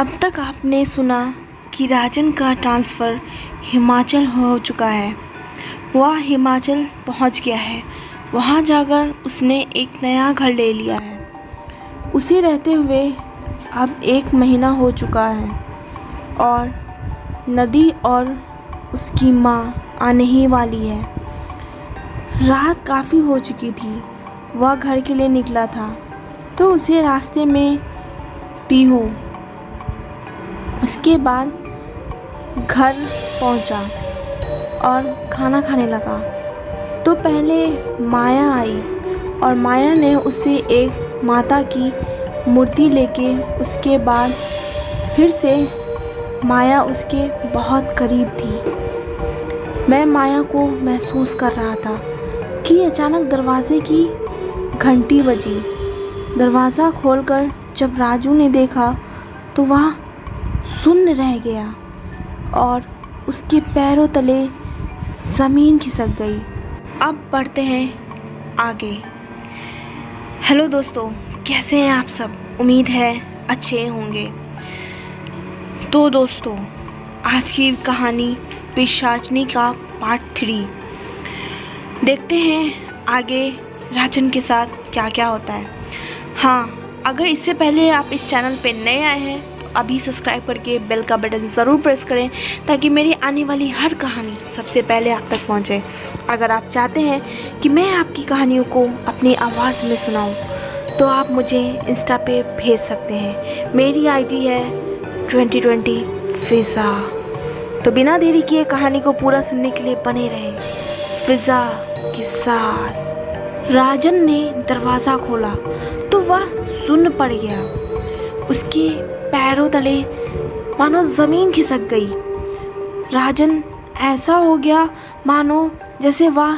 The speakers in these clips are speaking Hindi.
अब तक आपने सुना कि राजन का ट्रांसफ़र हिमाचल हो चुका है। वह हिमाचल पहुंच गया है। वहां जाकर उसने एक नया घर ले लिया है। उसे रहते हुए अब 1 महीना हो चुका है और नदी और उसकी माँ आने ही वाली है। रात काफ़ी हो चुकी थी। वह घर के लिए निकला था तो उसे रास्ते में पीहू उसके बाद घर पहुंचा और खाना खाने लगा। तो पहले माया आई और माया ने उसे एक माता की मूर्ति लेके उसके बाद फिर से माया उसके बहुत करीब थी। मैं माया को महसूस कर रहा था कि अचानक दरवाज़े की घंटी बजी। दरवाज़ा खोलकर जब राजू ने देखा तो वह सुन्न रह गया और उसके पैरों तले ज़मीन खिसक गई। अब बढ़ते हैं आगे। हेलो दोस्तों, कैसे हैं आप सब? उम्मीद है अच्छे होंगे। तो दोस्तों, आज की कहानी पिशाचनी का पार्ट 3 देखते हैं आगे राजन के साथ क्या क्या होता है। हाँ, अगर इससे पहले आप इस चैनल पे नए आए हैं तो अभी सब्सक्राइब करके बेल का बटन ज़रूर प्रेस करें ताकि मेरी आने वाली हर कहानी सबसे पहले आप तक पहुंचे। अगर आप चाहते हैं कि मैं आपकी कहानियों को अपनी आवाज़ में सुनाऊं तो आप मुझे इंस्टा पे भेज सकते हैं। मेरी आईडी है 2020 फिज़ा। तो बिना देरी किए कहानी को पूरा सुनने के लिए बने रहे फिज़ा के साथ। राजन ने दरवाज़ा खोला तो वह सुन्न पड़ गया। उसके पैरों तले मानो ज़मीन खिसक गई। राजन ऐसा हो गया मानो जैसे वह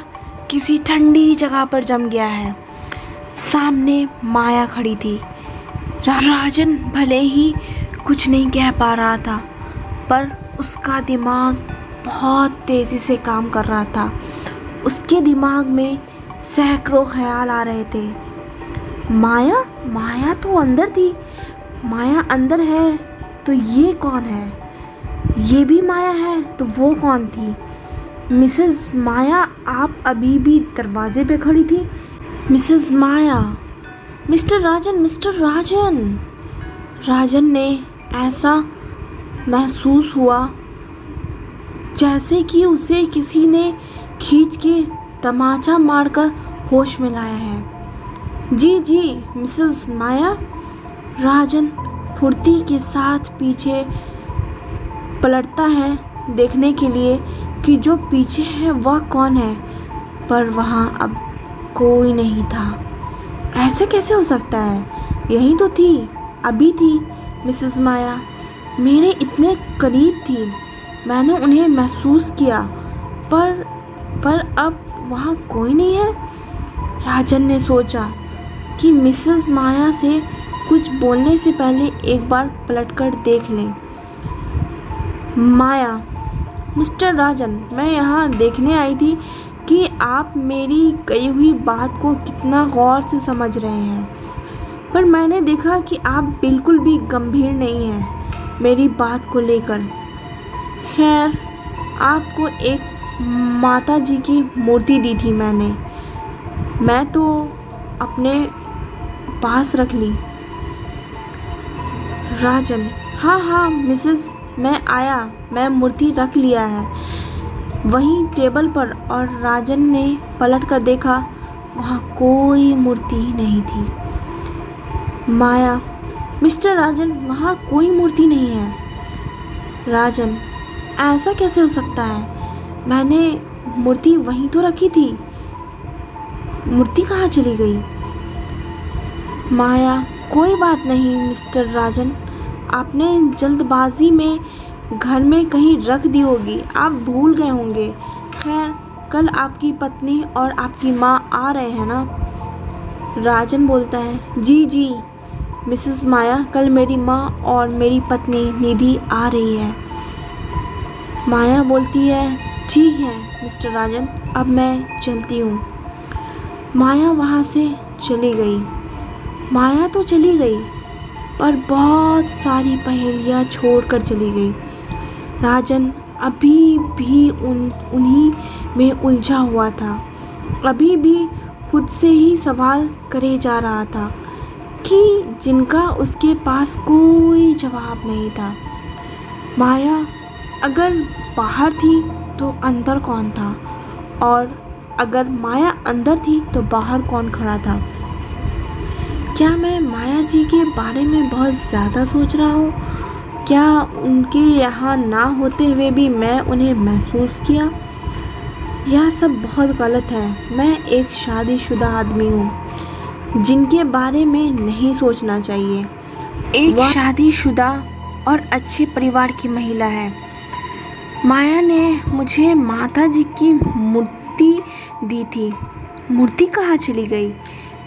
किसी ठंडी जगह पर जम गया है। सामने माया खड़ी थी। राजन भले ही कुछ नहीं कह पा रहा था पर उसका दिमाग बहुत तेज़ी से काम कर रहा था। उसके दिमाग में सैकड़ों ख्याल आ रहे थे। माया तो अंदर थी। माया अंदर है तो ये कौन है? ये भी माया है तो वो कौन थी? मिसेस माया, आप अभी भी दरवाजे पे खड़ी थी? मिसेस माया, मिस्टर राजन। राजन ने ऐसा महसूस हुआ जैसे कि उसे किसी ने खींच के तमाचा मारकर होश में लाया है। जी मिसेस माया। राजन फुर्ती के साथ पीछे पलटता है देखने के लिए कि जो पीछे है वह कौन है, पर वहाँ अब कोई नहीं था। ऐसे कैसे हो सकता है? यही तो थी, अभी थी मिसेस माया। मेरे इतने करीब थी, मैंने उन्हें महसूस किया पर अब वहाँ कोई नहीं है। राजन ने सोचा कि मिसेस माया से कुछ बोलने से पहले एक बार पलटकर देख लें। माया, मिस्टर राजन, मैं यहाँ देखने आई थी कि आप मेरी कही हुई बात को कितना गौर से समझ रहे हैं, पर मैंने देखा कि आप बिल्कुल भी गंभीर नहीं हैं मेरी बात को लेकर। खैर, आपको एक माता जी की मूर्ति दी थी मैं तो अपने पास रख ली। राजन, हाँ मिसेस, मैं मूर्ति रख लिया है वहीं टेबल पर। और राजन ने पलट कर देखा, वहाँ कोई मूर्ति नहीं थी। माया, मिस्टर राजन, वहाँ कोई मूर्ति नहीं है। राजन, ऐसा कैसे हो सकता है? मैंने मूर्ति वहीं तो रखी थी। मूर्ति कहाँ चली गई? माया, कोई बात नहीं मिस्टर राजन, आपने जल्दबाजी में घर में कहीं रख दी होगी, आप भूल गए होंगे। खैर, कल आपकी पत्नी और आपकी माँ आ रहे हैं ना? राजन बोलता है, जी मिसेस माया, कल मेरी माँ और मेरी पत्नी निधि आ रही है। माया बोलती है, ठीक है मिस्टर राजन, अब मैं चलती हूँ। माया वहाँ से चली गई। माया तो चली गई और बहुत सारी पहेलियाँ छोड़कर चली गई। राजन अभी भी उन्हीं में उलझा हुआ था, अभी भी खुद से ही सवाल करे जा रहा था कि जिनका उसके पास कोई जवाब नहीं था। माया अगर बाहर थी तो अंदर कौन था, और अगर माया अंदर थी तो बाहर कौन खड़ा था? क्या मैं माया जी के बारे में बहुत ज़्यादा सोच रहा हूँ? क्या उनके यहाँ ना होते हुए भी मैं उन्हें महसूस किया? यह सब बहुत गलत है। मैं एक शादीशुदा आदमी हूँ जिनके बारे में नहीं सोचना चाहिए। एक शादीशुदा और अच्छे परिवार की महिला है। माया ने मुझे माता जी की मूर्ति दी थी। मूर्ति कहाँ चली गई?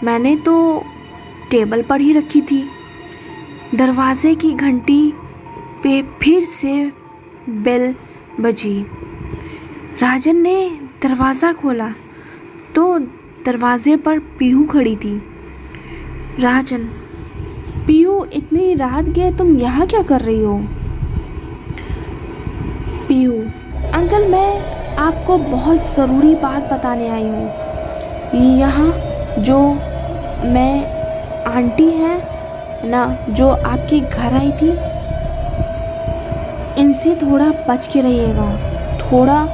मैंने तो टेबल पर ही रखी थी। दरवाजे की घंटी पे फिर से बेल बजी। राजन ने दरवाज़ा खोला तो दरवाजे पर पीहू खड़ी थी। राजन, पीहू, इतनी रात गए तुम यहाँ क्या कर रही हो? पीहू, अंकल, मैं आपको बहुत ज़रूरी बात बताने आई हूँ। यहाँ जो मैं आंटी हैं ना, जो आपके घर आई थी, इनसे थोड़ा बच के रहिएगा, थोड़ा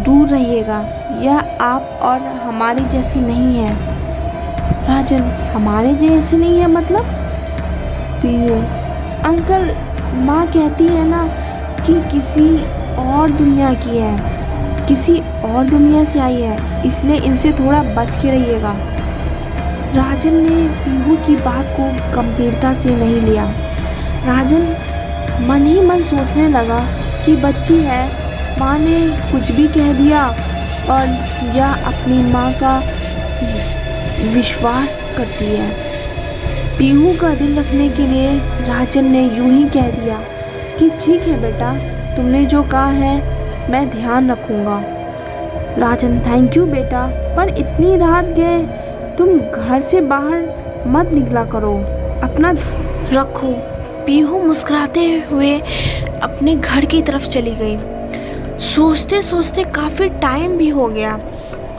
दूर रहिएगा। यह आप और हमारी जैसी नहीं है। राजन, हमारे जैसी नहीं है मतलब? पीयू, अंकल, माँ कहती है ना कि किसी और दुनिया की है, किसी और दुनिया से आई है, इसलिए इनसे थोड़ा बच के रहिएगा। राजन ने पीहू की बात को गंभीरता से नहीं लिया। राजन मन ही मन सोचने लगा कि बच्ची है, माँ ने कुछ भी कह दिया और यह अपनी माँ का विश्वास करती है। पीहू का दिल रखने के लिए राजन ने यूं ही कह दिया कि ठीक है बेटा, तुमने जो कहा है मैं ध्यान रखूँगा। राजन, थैंक यू बेटा, पर इतनी रात गए तुम घर से बाहर मत निकला करो, अपना रखो। पीहू मुस्कुराते हुए अपने घर की तरफ चली गई। सोचते सोचते काफ़ी टाइम भी हो गया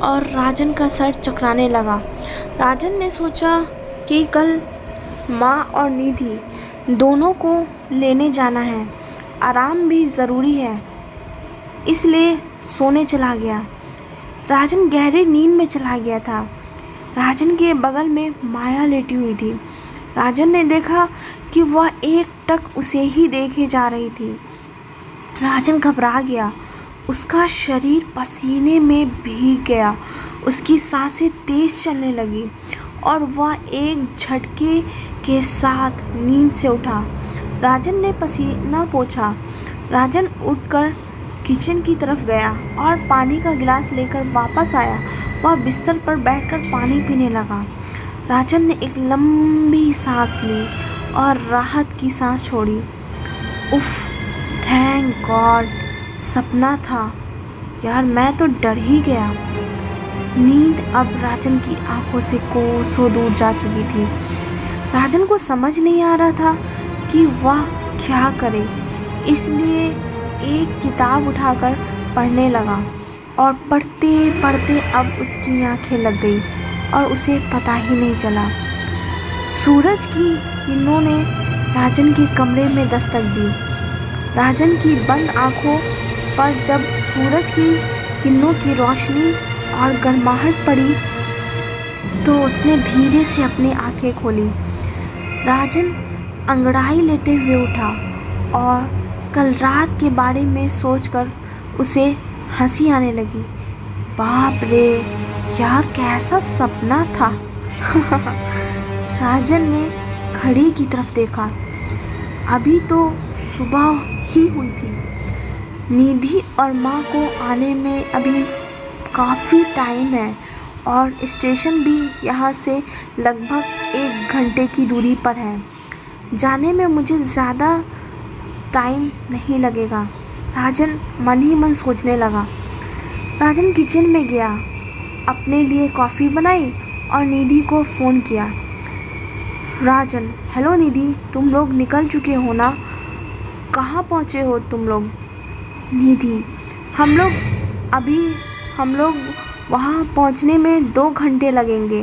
और राजन का सर चकराने लगा। राजन ने सोचा कि कल माँ और निधि दोनों को लेने जाना है, आराम भी ज़रूरी है, इसलिए सोने चला गया। राजन गहरी नींद में चला गया था। राजन के बगल में माया लेटी हुई थी। राजन ने देखा कि वह एकटक उसे ही देखे जा रही थी। राजन घबरा गया, उसका शरीर पसीने में भीग गया, उसकी सांसें तेज चलने लगी और वह एक झटके के साथ नींद से उठा। राजन ने पसीना पोंछा। राजन उठकर किचन की तरफ गया और पानी का गिलास लेकर वापस आया। वह बिस्तर पर बैठकर पानी पीने लगा। राजन ने एक लंबी सांस ली और राहत की सांस छोड़ी। उफ, थैंक गॉड, सपना था यार, मैं तो डर ही गया। नींद अब राजन की आंखों से कोसों दूर जा चुकी थी। राजन को समझ नहीं आ रहा था कि वह क्या करे, इसलिए एक किताब उठाकर पढ़ने लगा और पढ़ते पढ़ते अब उसकी आंखें लग गई और उसे पता ही नहीं चला। सूरज की किरणों ने राजन के कमरे में दस्तक दी। राजन की बंद आंखों पर जब सूरज की किरणों की रोशनी और गर्माहट पड़ी तो उसने धीरे से अपनी आंखें खोली। राजन अंगड़ाई लेते हुए उठा और कल रात के बारे में सोचकर उसे हंसी आने लगी। बाप रे यार, कैसा सपना था। राजन ने घड़ी की तरफ देखा। अभी तो सुबह ही हुई थी। निधि और माँ को आने में अभी काफ़ी टाइम है और स्टेशन भी यहाँ से लगभग 1 घंटे की दूरी पर है। जाने में मुझे ज़्यादा टाइम नहीं लगेगा, राजन मन ही मन सोचने लगा। राजन किचन में गया, अपने लिए कॉफ़ी बनाई और निधि को फ़ोन किया। राजन, हेलो निधि, तुम लोग निकल चुके हो ना? कहाँ पहुँचे हो तुम लोग? निधि, हम लोग अभी हम लोग वहाँ पहुँचने में 2 घंटे लगेंगे।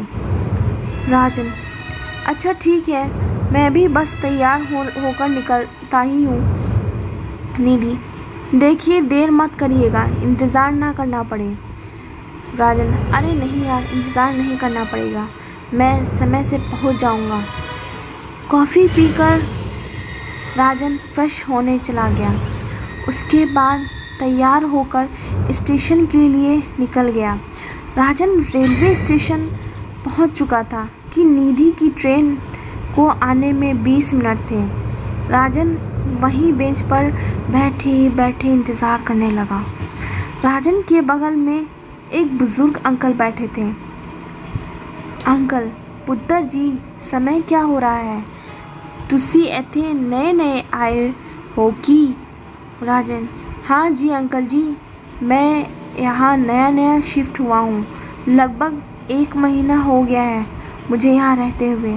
राजन, अच्छा ठीक है, मैं भी बस तैयार होकर निकलता ही हूँ। निधि, देखिए देर मत करिएगा, इंतज़ार ना करना पड़े। राजन, अरे नहीं यार, इंतज़ार नहीं करना पड़ेगा, मैं समय से पहुँच जाऊँगा। कॉफ़ी पीकर राजन फ्रेश होने चला गया। उसके बाद तैयार होकर स्टेशन के लिए निकल गया। राजन रेलवे स्टेशन पहुंच चुका था कि निधि की ट्रेन को आने में 20 मिनट थे। राजन वहीं बेंच पर बैठे बैठे इंतज़ार करने लगा। राजन के बगल में एक बुज़ुर्ग अंकल बैठे थे। अंकल, पुत्र जी, समय क्या हो रहा है? तुसी इत्थे नए नए आए हो कि? राजन, हाँ जी अंकल जी, मैं यहाँ नया नया शिफ्ट हुआ हूँ। लगभग 1 महीना हो गया है मुझे यहाँ रहते हुए।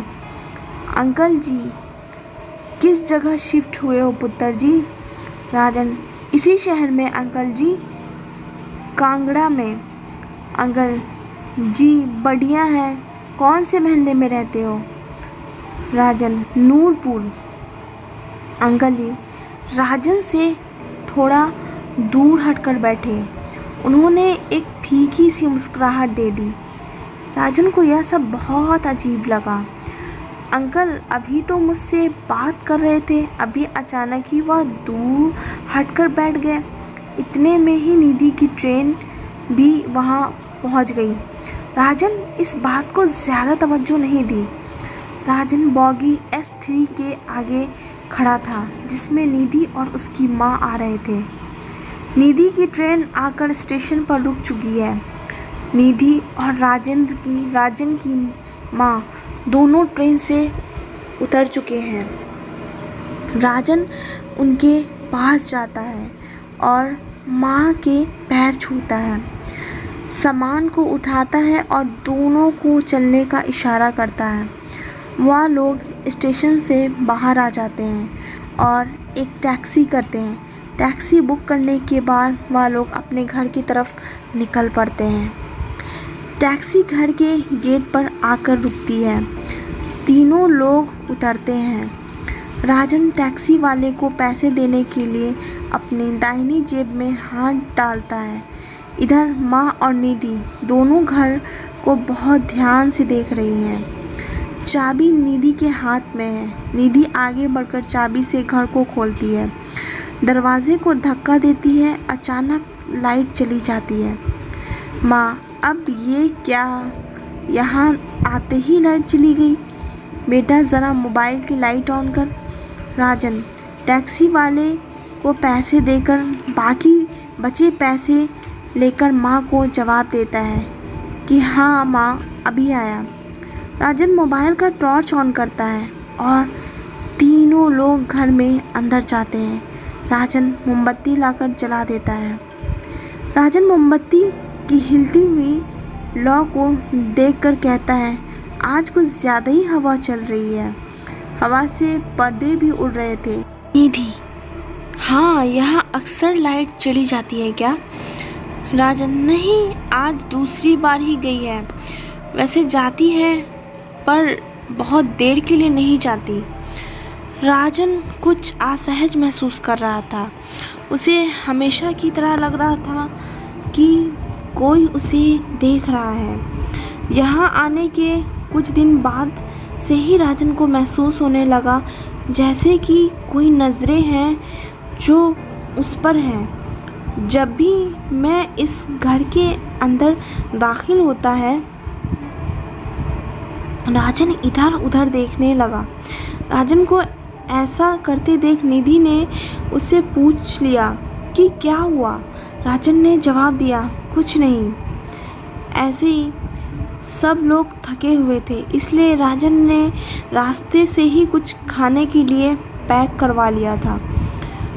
अंकल जी, किस जगह शिफ्ट हुए हो पुत्र जी? राजन, इसी शहर में अंकल जी, कांगड़ा में। अंकल जी, बढ़िया है। कौन से मोहल्ले में रहते हो? राजन, नूरपुर। अंकल जी राजन से थोड़ा दूर हटकर बैठे। उन्होंने एक फीकी सी मुस्कुराहट दे दी। राजन को यह सब बहुत अजीब लगा। अंकल अभी तो मुझसे बात कर रहे थे, अभी अचानक ही वह दूर हटकर बैठ गए। इतने में ही निधि की ट्रेन भी वहाँ पहुँच गई। राजन इस बात को ज़्यादा तवज्जो नहीं दी। राजन बॉगी S3 के आगे खड़ा था, जिसमें निधि और उसकी माँ आ रहे थे। निधि की ट्रेन आकर स्टेशन पर रुक चुकी है। निधि और राजन की माँ दोनों ट्रेन से उतर चुके हैं। राजन उनके पास जाता है और माँ के पैर छूता है, सामान को उठाता है और दोनों को चलने का इशारा करता है। वह लोग स्टेशन से बाहर आ जाते हैं और एक टैक्सी करते हैं। टैक्सी बुक करने के बाद वह लोग अपने घर की तरफ निकल पड़ते हैं। टैक्सी घर के गेट पर आकर रुकती है। तीनों लोग उतरते हैं। राजन टैक्सी वाले को पैसे देने के लिए अपनी दाहिनी जेब में हाथ डालता है। इधर माँ और निधि दोनों घर को बहुत ध्यान से देख रही हैं। चाबी निधि के हाथ में है। निधि आगे बढ़कर चाबी से घर को खोलती है, दरवाजे को धक्का देती है। अचानक लाइट चली जाती है। माँ, अब ये क्या? यहाँ आते ही लाइट चली गई। बेटा ज़रा मोबाइल की लाइट ऑन कर। राजन टैक्सी वाले को पैसे देकर बाकी बचे पैसे लेकर माँ को जवाब देता है कि हाँ माँ, अभी आया। राजन मोबाइल का टॉर्च ऑन करता है और तीनों लोग घर में अंदर जाते हैं। राजन मोमबत्ती लाकर जला देता है। राजन मोमबत्ती की हिलती हुई लौ को देखकर कहता है, आज कुछ ज़्यादा ही हवा चल रही है। हवा से पर्दे भी उड़ रहे थे। निधि, हाँ, यहाँ अक्सर लाइट चली जाती है क्या? राजन, नहीं, आज दूसरी बार ही गई है। वैसे जाती है पर बहुत देर के लिए नहीं जाती। राजन कुछ असहज महसूस कर रहा था। उसे हमेशा की तरह लग रहा था कि कोई उसे देख रहा है। यहाँ आने के कुछ दिन बाद से ही राजन को महसूस होने लगा जैसे कि कोई नज़रें हैं जो उस पर हैं। जब भी मैं इस घर के अंदर दाखिल होता है, राजन इधर उधर देखने लगा। राजन को ऐसा करते देख निधि ने उससे पूछ लिया कि क्या हुआ। राजन ने जवाब दिया, कुछ नहीं। ऐसे ही सब लोग थके हुए थे, इसलिए राजन ने रास्ते से ही कुछ खाने के लिए पैक करवा लिया था।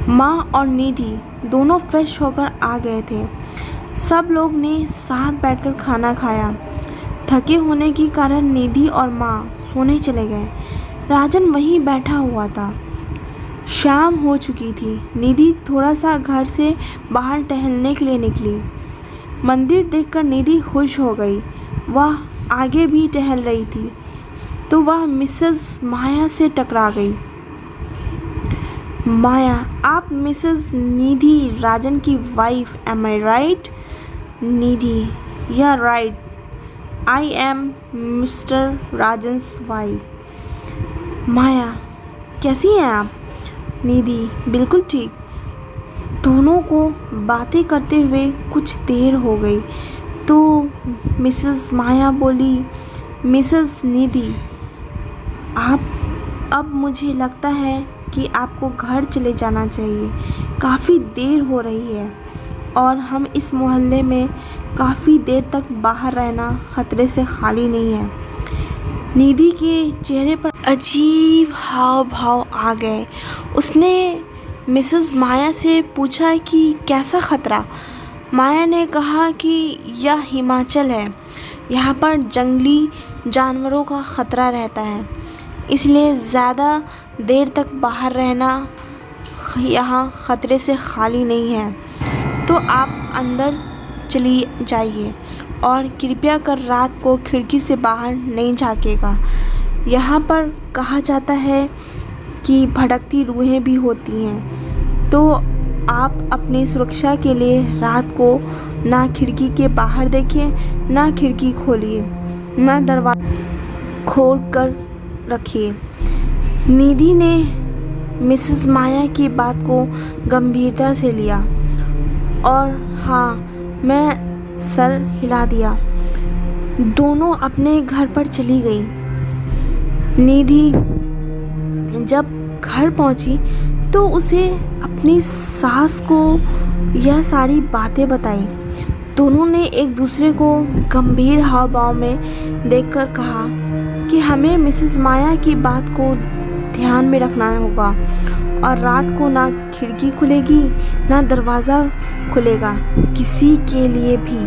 माँ और निधि दोनों फ्रेश होकर आ गए थे। सब लोग ने साथ बैठकर खाना खाया। थके होने के कारण निधि और माँ सोने चले गए। राजन वहीं बैठा हुआ था। शाम हो चुकी थी। निधि थोड़ा सा घर से बाहर टहलने के लिए निकली। मंदिर देखकर निधि खुश हो गई। वह आगे भी टहल रही थी तो वह मिसेस माया से टकरा गई। माया, आप मिसेस निधि राजन की wife, am I right? Nidhi, या right, I am Mr Rajan's wife. Maya, कैसी हैं आप? निधि, बिल्कुल ठीक। दोनों को बातें करते हुए कुछ देर हो गई तो मिसेस माया बोली, मिसेस निधि, अब मुझे लगता है कि आपको घर चले जाना चाहिए। काफ़ी देर हो रही है और हम इस मोहल्ले में काफ़ी देर तक बाहर रहना ख़तरे से खाली नहीं है। निधि के चेहरे पर अजीब हाव भाव आ गए। उसने मिसेस माया से पूछा कि कैसा ख़तरा? माया ने कहा कि यह हिमाचल है, यहाँ पर जंगली जानवरों का ख़तरा रहता है, इसलिए ज़्यादा देर तक बाहर रहना यहाँ ख़तरे से खाली नहीं है। तो आप अंदर चली जाइए और कृपया कर रात को खिड़की से बाहर नहीं झाँकिएगा। यहाँ पर कहा जाता है कि भटकती रूहें भी होती हैं, तो आप अपनी सुरक्षा के लिए रात को ना खिड़की के बाहर देखिए, ना खिड़की खोलिए, ना दरवाज़ा खोल कर रखिए। निधि ने मिसेस माया की बात को गंभीरता से लिया और हाँ, मैं सर हिला दिया। दोनों अपने घर पर चली गई। निधि जब घर पहुंची तो उसे अपनी सास को यह सारी बातें बताई। दोनों ने एक दूसरे को गंभीर हाव भाव में देखकर कहा कि हमें मिसेस माया की बात को ध्यान में रखना होगा और रात को ना खिड़की खुलेगी ना दरवाज़ा खुलेगा किसी के लिए भी।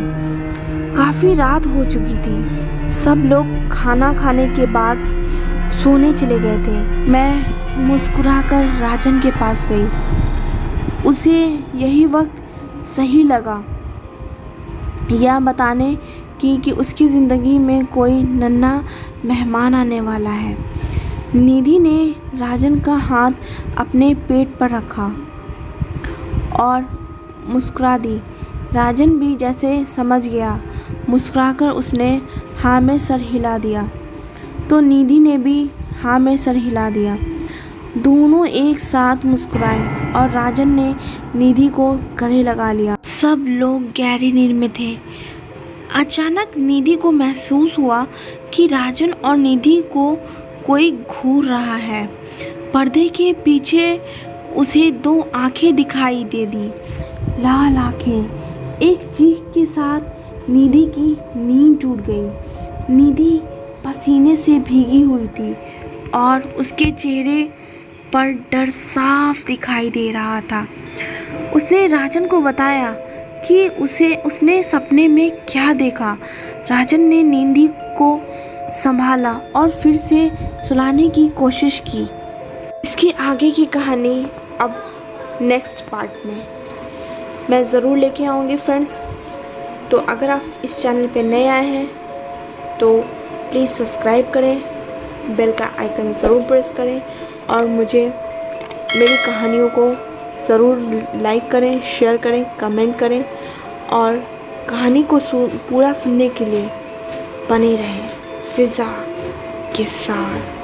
काफ़ी रात हो चुकी थी। सब लोग खाना खाने के बाद सोने चले गए थे। मैं मुस्कुराकर राजन के पास गई। उसे यही वक्त सही लगा यह बताने कि उसकी ज़िंदगी में कोई नन्हा मेहमान आने वाला है। निधि ने राजन का हाथ अपने पेट पर रखा और मुस्कुरा दी। राजन भी जैसे समझ गया, मुस्कुराकर उसने हाँ में सर हिला दिया तो निधि ने भी हाँ में सर हिला दिया। दोनों एक साथ मुस्कुराए और राजन ने निधि को गले लगा लिया। सब लोग गहरी नींद में थे। अचानक निधि को महसूस हुआ कि राजन और निधि को कोई घूर रहा है। पर्दे के पीछे उसे दो आंखें दिखाई दे दी, लाल आंखें। एक चीख के साथ निधि की नींद टूट गई। निधि पसीने से भीगी हुई थी और उसके चेहरे पर डर साफ दिखाई दे रहा था। उसने राजन को बताया कि उसने सपने में क्या देखा। राजन ने निधि को संभाला और फिर से सुलाने की कोशिश की। इसकी आगे की कहानी अब नेक्स्ट पार्ट में मैं ज़रूर लेके आऊँगी फ्रेंड्स। तो अगर आप इस चैनल पे नए आए हैं तो प्लीज़ सब्सक्राइब करें, बेल का आइकन ज़रूर प्रेस करें और मुझे मेरी कहानियों को ज़रूर लाइक करें, शेयर करें, कमेंट करें और कहानी को पूरा सुनने के लिए बने रहें फिज़ा के साथ।